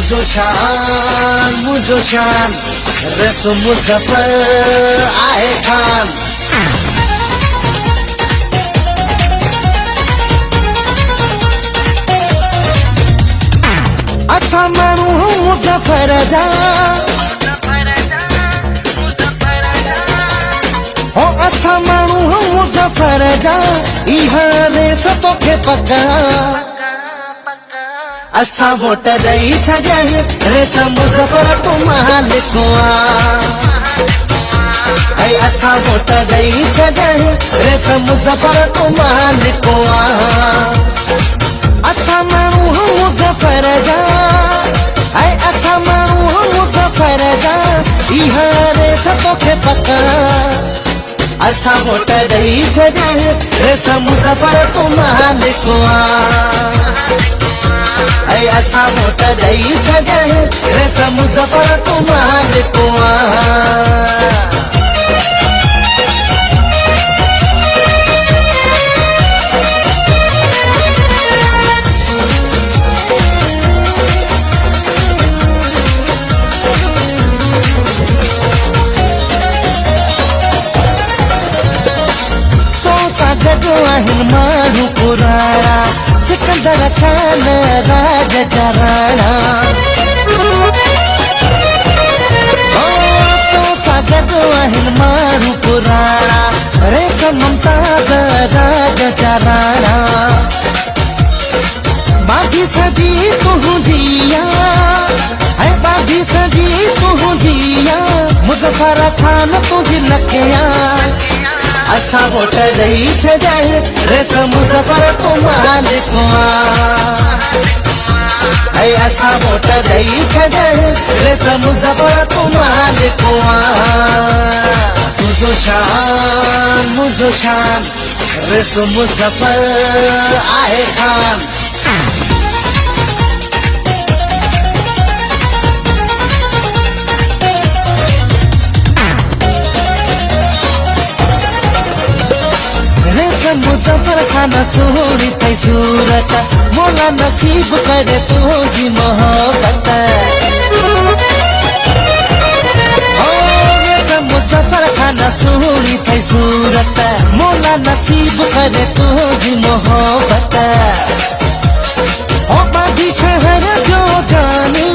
मुझो शान रस मुजफ्फर आहे खान। असा मानू मुजफ्फर जा हो, असा मानू मुजफ्फर जा इहा रेस तोखे पका। असा वोट दई छॾे रेस मुजफ्फर तू मालिक असा वोट दई छॾे रेस मुजफ्फर तू मालिक। असा मानू मुजफ्फर जा असा मानू मुजफ्फर जा इहा रेस तोखे पका। असा वोट दई छॾे रेस मुजफ्फर तू मालिक असा वोट दई छॾे रेस मुजफ्फर तू मालिक। गॾु आहिनि माण्हू पुराणा सिकंदर खान राज जा राणा। तोसां गॾु आहिनि माण्हू पुराणा रेस मुमताज़ राज जा राणा। बाग़ी सजी तुंहिंजी आहे बाग़ी सजी तुंहिंजी मुजफ्फर खान तुंहिंजी लकिया। असा वोट दई छॾे रेस मुजफ्फर तू मालिक असा वोट दई छॾे रेस मुजफ्फर तू मालिक। मुझो शान रेस मुजफ्फर आहे खान। मुजफ्फर खान सोहणी थई सूरत मोला नसीब करे तुझी मोहब्बत। मुजफ्फर खान सोहणी थई सूरत मोला नसीब करे तुझी मोहब्बत। बागी शहर जो जानी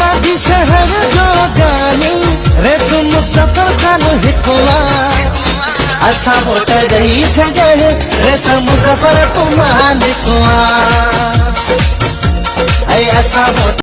बागी शहर जो जानी रेस मुजफ्फर खान हिकुआ। असा वोट दई छॾे रेस मुजफ्फर तू मालिक असा वोट